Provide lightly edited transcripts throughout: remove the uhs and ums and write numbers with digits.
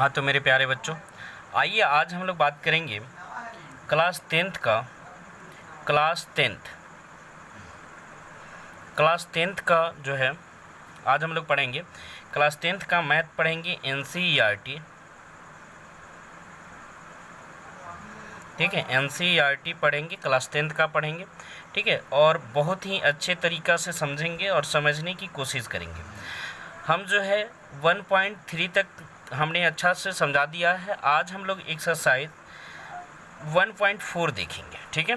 हाँ तो मेरे प्यारे बच्चों, आइए आज हम लोग बात करेंगे क्लास टेंथ का जो है आज हम लोग पढ़ेंगे क्लास 10th का मैथ पढ़ेंगे NCERT। ठीक है, NCERT पढ़ेंगे, क्लास 10th का पढ़ेंगे। ठीक है, और बहुत ही अच्छे तरीक़ा से समझेंगे और समझने की कोशिश करेंगे। हम जो है 1.3 तक हमने अच्छा से समझा दिया है। आज हम लोग एक्सरसाइज 1.4 देखेंगे। ठीक है,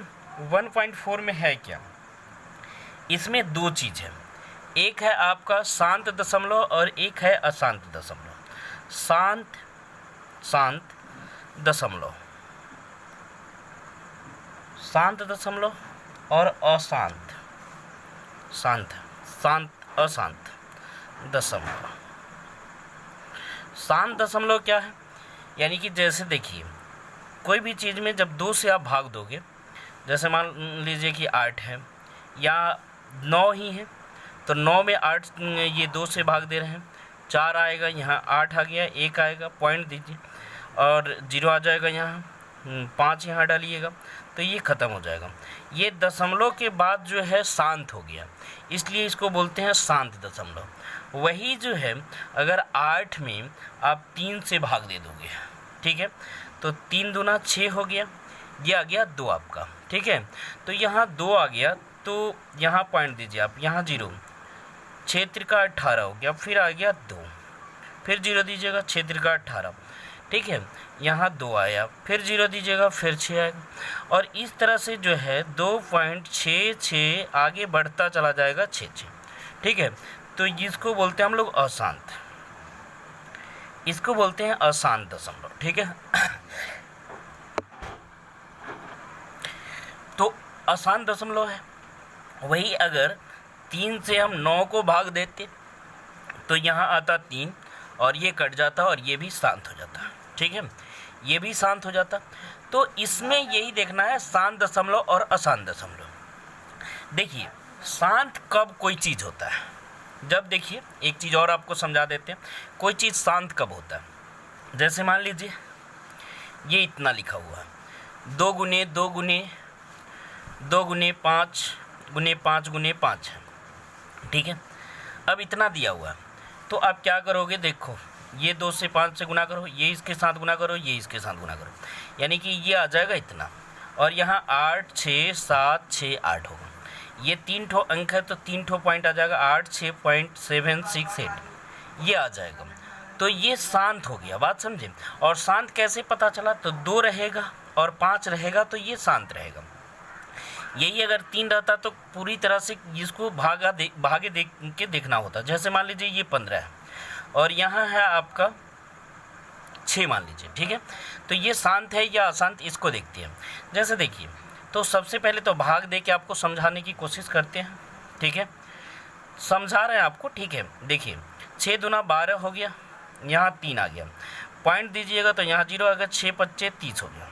1.4 में है क्या, इसमें दो चीज़ है, एक है आपका शांत दशमलव और एक है अशांत दशमलव। शांत दशमलव और अशांत अशांत दशमलव। शांत दशमलव क्या है, यानी कि जैसे देखिए कोई भी चीज़ में जब 2 से आप भाग दोगे, जैसे मान लीजिए कि 8 है या 9 ही है, तो 9 में 8 ये 2 से भाग दे रहे हैं, 4 आएगा, यहाँ 8 आ गया, 1 आएगा, पॉइंट दीजिए और 0 आ जाएगा, यहाँ 5 यहाँ डालिएगा, तो ये ख़त्म हो जाएगा। ये दशमलव के बाद जो है शांत हो गया, इसलिए इसको बोलते हैं शांत दशमलव। वही जो है अगर 8 में आप 3 से भाग दे दोगे, ठीक है, तो 3 दूना 6 हो गया, ये आ गया 2 आपका। ठीक है, तो यहाँ 2 आ गया, तो यहाँ पॉइंट दीजिए आप, यहाँ 0, 6 त्रिका 18 हो गया, फिर आ गया 2, फिर 0 दीजिएगा, 6 त्रिका 18। ठीक है, यहाँ 2 आया, फिर 0 दीजिएगा, फिर 6 आएगा, और इस तरह से जो है 2.66 आगे बढ़ता चला जाएगा 6। ठीक है, तो इसको बोलते हैं हम लोग अशांत, इसको बोलते हैं अशांत दशमलव। ठीक है, तो अशांत दशमलव है। वही अगर 3 से हम 9 को भाग देते तो यहाँ आता 3 और ये कट जाता और ये भी शांत हो जाता। ठीक है, ये भी शांत हो जाता। तो इसमें यही देखना है शांत दशमलव और अशांत दशमलव। देखिए शांत कब कोई चीज़ होता है, जब देखिए एक चीज़ और आपको समझा देते हैं, कोई चीज़ शांत कब होता है। जैसे मान लीजिए ये इतना लिखा हुआ है, 2 गुने 2 गुने 2 गुने 5 गुने 5 गुने 5 है। ठीक है, अब इतना दिया हुआ है, तो आप क्या करोगे, देखो ये 2 से 5 से गुना करो, ये इसके साथ गुना करो, ये इसके साथ गुना करो, यानी कि ये आ जाएगा इतना, और यहाँ 8 6 7 6 8 होगा। ये 3 ठो अंक है तो 3 ठो पॉइंट आ जाएगा, 8 6.768 ये आ जाएगा। तो ये शांत हो गया, बात समझे। और शांत कैसे पता चला, तो 2 रहेगा और 5 रहेगा तो ये शांत रहेगा। यही अगर 3 रहता तो पूरी तरह से इसको भागे देख के देखना होता। जैसे मान लीजिए ये 15 है और यहाँ है आपका 6 मान लीजिए। ठीक है, तो ये शांत है या अशांत, इसको देखते हैं। जैसे देखिए, तो सबसे पहले तो भाग दे के आपको समझाने की कोशिश करते हैं। ठीक है, समझा रहे हैं आपको। ठीक है, देखिए 6 दूना 12 हो गया, यहाँ 3 आ गया, पॉइंट दीजिएगा तो यहाँ 0 आ गया, 6 25 30 हो गया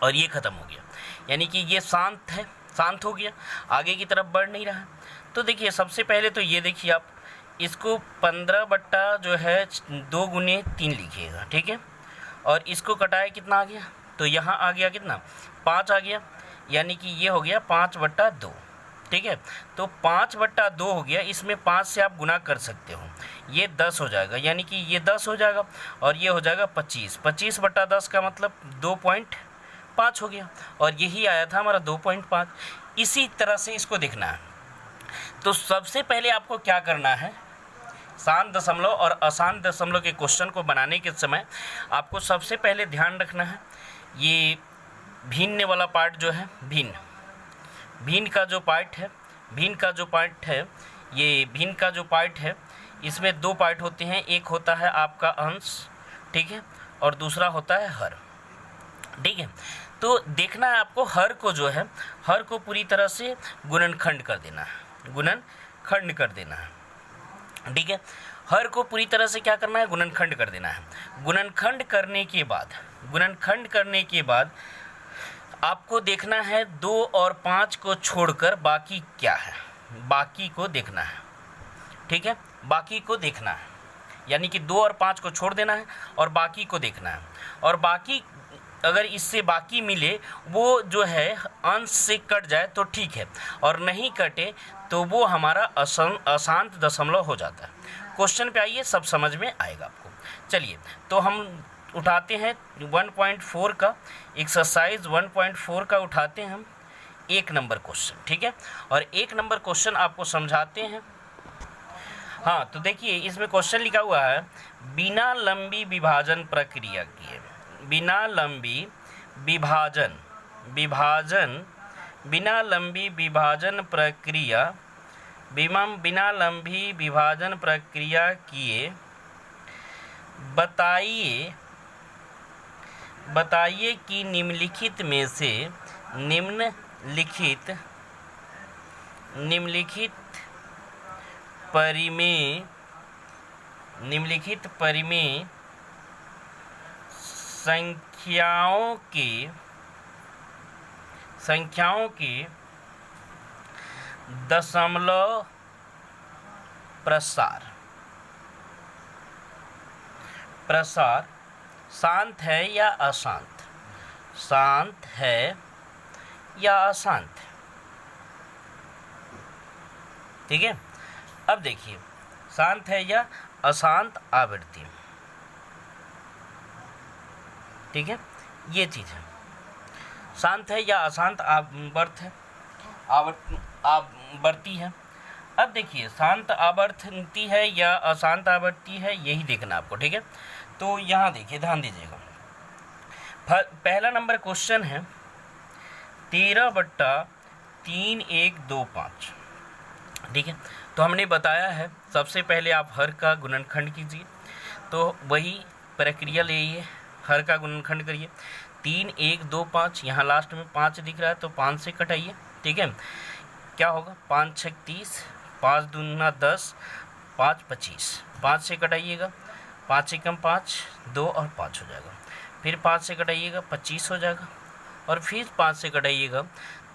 और ये ख़त्म हो गया, यानी कि ये शांत है, शांत हो गया, आगे की तरफ बढ़ नहीं रहा। तो देखिए सबसे पहले तो ये देखिए आप इसको 15 बट्टा जो है 2 गुने 3 लिखिएगा। ठीक है, और इसको कटाए कितना आ गया, तो यहाँ आ गया कितना, 5 आ गया, यानी कि ये हो गया 5/2। ठीक है, तो 5/2 हो गया, इसमें 5 से आप गुना कर सकते हो, ये 10 हो जाएगा, यानी कि ये 10 हो जाएगा और ये हो जाएगा 25। 25/10 का मतलब 2.5 हो गया, और यही आया था हमारा 2.5। इसी तरह से इसको देखना है। तो सबसे पहले आपको क्या करना है, शांत दशमलव और अशांत दशमलव के क्वेश्चन को बनाने के समय आपको सबसे पहले ध्यान रखना है, ये भिन्न वाला पार्ट जो है, भिन्न का जो पार्ट है, इसमें 2 पार्ट होते हैं, एक होता है आपका अंश, ठीक है, और दूसरा होता है हर। ठीक है, तो देखना है आपको हर को जो है, हर को पूरी तरह से गुणनखंड कर देना है। ठीक है, हर को पूरी तरह से क्या करना है, गुणनखंड कर देना है। गुणनखंड करने के बाद आपको देखना है 2 और 5 को छोड़कर बाकी क्या है, बाकी को देखना है। ठीक है, बाकी को देखना है, यानी कि 2 और 5 को छोड़ देना है और बाकी को देखना है। और बाकी अगर इससे बाकी मिले वो जो है अंश से कट जाए तो ठीक है, और नहीं कटे तो वो हमारा अशांत दशमलव हो जाता है। क्वेश्चन पे आइए, सब समझ में आएगा आपको। चलिए तो हम उठाते हैं 1.4 का एक्सरसाइज 1.4 का उठाते हैं हम 1 नंबर क्वेश्चन, ठीक है। और 1 नंबर क्वेश्चन आपको समझाते हैं। हाँ तो देखिए इसमें क्वेश्चन लिखा हुआ है, बिना लंबी विभाजन प्रक्रिया किए, बिना लंबी प्रक्रिया किए बताइए कि निम्नलिखित परिमेय संख्याओं के दशमलव प्रसार शांत है या अशांत, ठीक है। अब देखिए शांत है या अशांत आवृत्ति, ठीक है, ये चीज़ है, शांत है या अशांत आवृत्ति है। अब देखिए शांत आवृत्ति है या अशांत आवृत्ति है, यही देखना आपको, ठीक है। तो यहाँ देखिए ध्यान दीजिएगा, पहला नंबर क्वेश्चन है 13/3125, ठीक है। तो हमने बताया है सबसे पहले आप हर का गुणनखंड कीजिए, तो वही प्रक्रिया लेइए, हर का गुणनखंड करिए। 3 1 2 5, यहाँ लास्ट में 5 दिख रहा है तो 5 से कटाइए, ठीक है। क्या होगा 5 6 30, 5 दूना 10, 5 25, 5 से कटाइएगा, 5 से कम 5, 2 और 5 हो जाएगा। फिर 5 से कटाइएगा 25 हो जाएगा, और फिर 5 से कटाइएगा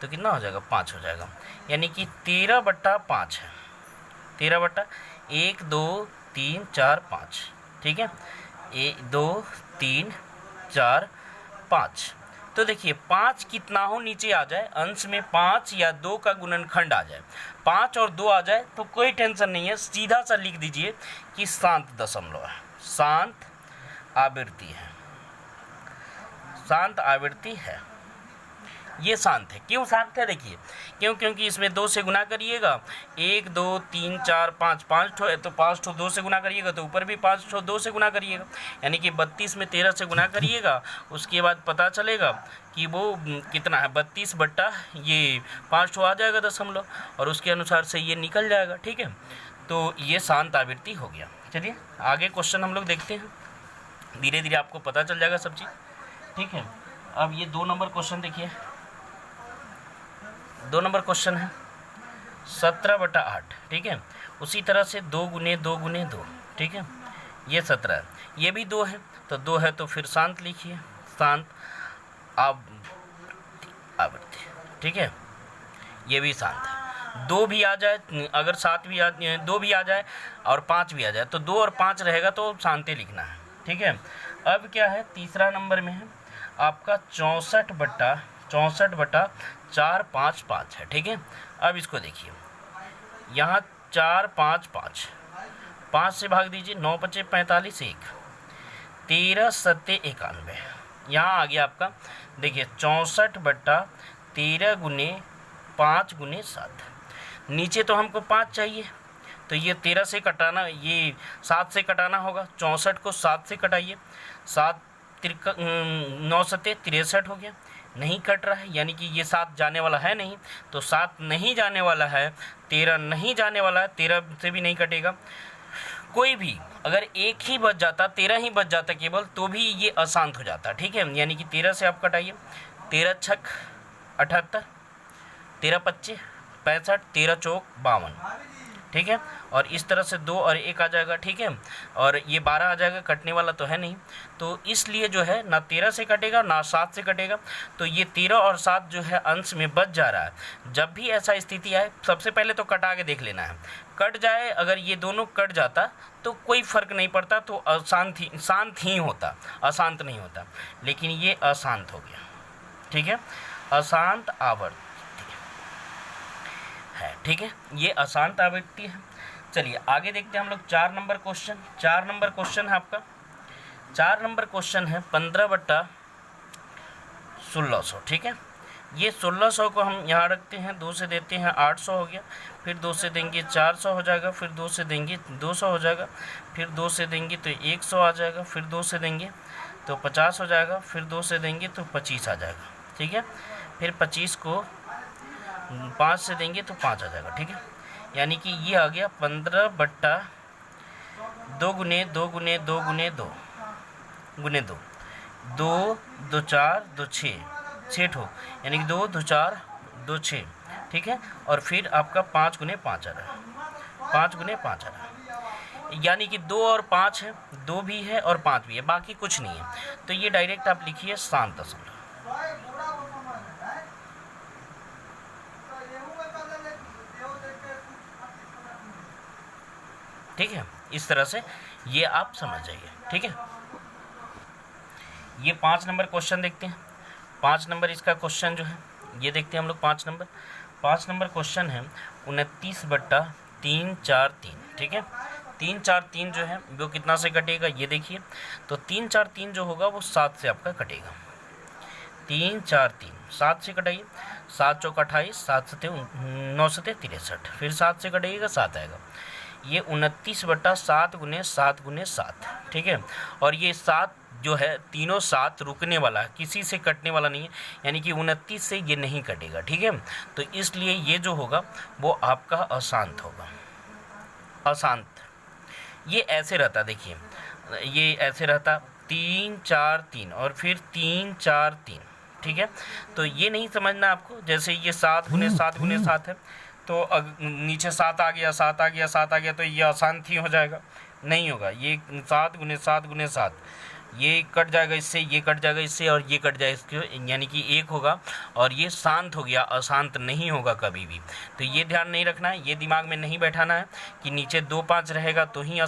तो कितना हो जाएगा 5 हो जाएगा। यानी कि 13/5 है, 13/1 2 3 4 5, ठीक है, 1 2 3 4 5। तो देखिए 5 कितना हो नीचे आ जाए, अंश में 5 या 2 का गुणनखंड आ जाए, 5 और 2 आ जाए तो कोई टेंशन नहीं है, सीधा सा लिख दीजिए कि शांत दशमलव है, शांत आवृत्ति है, ये शांत है। क्यों शांत है देखिए, क्योंकि इसमें 2 से गुना करिएगा, 1 2 3 4 5, 5 ठो है तो 5 ठो 2 से गुना करिएगा, तो ऊपर भी 5 ठो 2 से गुना करिएगा, यानी कि 32 में 13 से गुना करिएगा, उसके बाद पता चलेगा कि वो कितना है 32 बट्टा ये 5 ठो आ जाएगा दशमलव, और उसके अनुसार से ये निकल जाएगा, ठीक है। तो ये शांत आवृत्ति हो गया। चलिए आगे क्वेश्चन हम लोग देखते हैं, धीरे धीरे आपको पता चल जाएगा सब चीज़, ठीक है। अब ये 2 नंबर क्वेश्चन देखिए, 2 नंबर क्वेश्चन है 17/8, ठीक है। उसी तरह से 2 गुने 2 गुने 2, ठीक है, ये 17 है, ये भी 2 है, तो 2 है तो फिर शांत लिखिए, शांत आवृत्ति, ठीक है, ये भी शांत है। 2 भी आ जाए, अगर 2 भी आ जाए और 5 भी आ जाए तो 2 और 5 रहेगा तो शांति लिखना है, ठीक है। अब क्या है तीसरा नंबर में है आपका 64/455 है, ठीक है। अब इसको देखिए, यहाँ 4 5 5, 5 से भाग दीजिए, 9 5 45, 1 13 7 91, यहाँ आ गया आपका देखिए 64/13 गुने 5 गुने 7, नीचे तो हमको 5 चाहिए तो ये 13 से कटाना, ये 7 से कटाना होगा, 64 को 7 से कटाइए, 7 9 7 63 हो गया, नहीं कट रहा है, यानी कि ये 7 जाने वाला है नहीं, तो 7 नहीं जाने वाला है, 13 नहीं जाने वाला है, 13 से भी नहीं कटेगा। कोई भी अगर एक ही बच जाता, 13 ही बच जाता केवल, तो भी ये अशांत हो जाता, ठीक है। यानी कि 13 से आप कटाइए, 13 छक 78, 13 25 65, 13 चौक 52, ठीक है। और इस तरह से 2 और 1 आ जाएगा, ठीक है। और ये 12 आ जाएगा, कटने वाला तो है नहीं, तो इसलिए जो है ना 13 से कटेगा ना 7 से कटेगा, तो ये 13 और 7 जो है अंश में बच जा रहा है। जब भी ऐसा स्थिति आए सबसे पहले तो कटा के देख लेना है। कट जाए, अगर ये दोनों कट जाता तो कोई फ़र्क नहीं पड़ता, तो शांत ही होता, अशांत नहीं होता। लेकिन ये अशांत हो गया, ठीक है, अशांत आवृत्ति है, ठीक है, ये अशांत आवृत्ति है। चलिए आगे देखते हैं हम लोग 4 नंबर क्वेश्चन। 4 नंबर क्वेश्चन है आपका, 4 नंबर क्वेश्चन है 15/1600, ठीक है। ये 1600 को हम यहाँ रखते हैं, 2 से देते हैं 800 हो गया, फिर 2 से देंगे 400 हो जाएगा, फिर 2 से देंगे 200 हो जाएगा, फिर 2 से देंगे तो 100 आ जाएगा, फिर 2 से देंगे तो 50 हो जाएगा, फिर 2 से देंगे तो 25 आ जाएगा, ठीक है। फिर 25 को 5 से देंगे तो 5 आ जाएगा, ठीक है। यानी कि ये आ गया 15/2 गुने 2 गुने 2 गुने 2 गुने 2, 2 2 4 2 6 ठो, यानी कि 2 2 4 2 6, ठीक है। और फिर आपका 5 गुने 5 आ रहा है, 5 गुने 5 आ रहा है, यानी कि 2 और 5 है, 2 भी है और 5 भी है, बाकी कुछ नहीं है। तो ये डायरेक्ट आप लिखिए शांत दशमलव, ठीक है। इस तरह से ये आप समझ जाइए, ठीक है। ये 5 नंबर क्वेश्चन देखते हैं। 5 नंबर इसका क्वेश्चन जो है ये देखते हैं हम लोग। 5 नंबर क्वेश्चन है 29/343, ठीक है। 343 जो है वो कितना से कटेगा ये देखिए। तो 343 जो होगा वो 7 से आपका कटेगा। 343 7 से कटाइए, 7 चौक 28, 7 सते 9 सते 63, फिर 7 से कटेगा 7 आएगा। ये 29/7 गुने 7 गुने 7, ठीक है। और ये 7 जो है तीनों 7 रुकने वाला है, किसी से कटने वाला नहीं है, यानी कि 29 से ये नहीं कटेगा, ठीक है। तो इसलिए ये जो होगा वो आपका अशांत होगा, अशांत। ये ऐसे रहता, देखिए ये ऐसे रहता 3 4 3 और फिर 3 4 3, ठीक है। तो ये नहीं समझना आपको, जैसे ये 7 गुने 7 गुने 7 है, तो नीचे 7 आ गया 7 आ गया 7 आ गया, तो ये अशांत ही हो जाएगा, नहीं होगा। ये 7 गुने 7 गुने 7, ये कट जाएगा इससे, ये कट जाएगा इससे, और ये कट जाएगा इसके, यानी कि 1 होगा, और ये शांत हो गया, अशांत नहीं होगा कभी भी। तो ये ध्यान नहीं रखना है, ये दिमाग में नहीं बैठाना है कि नीचे 2 5 रहेगा तो ही ये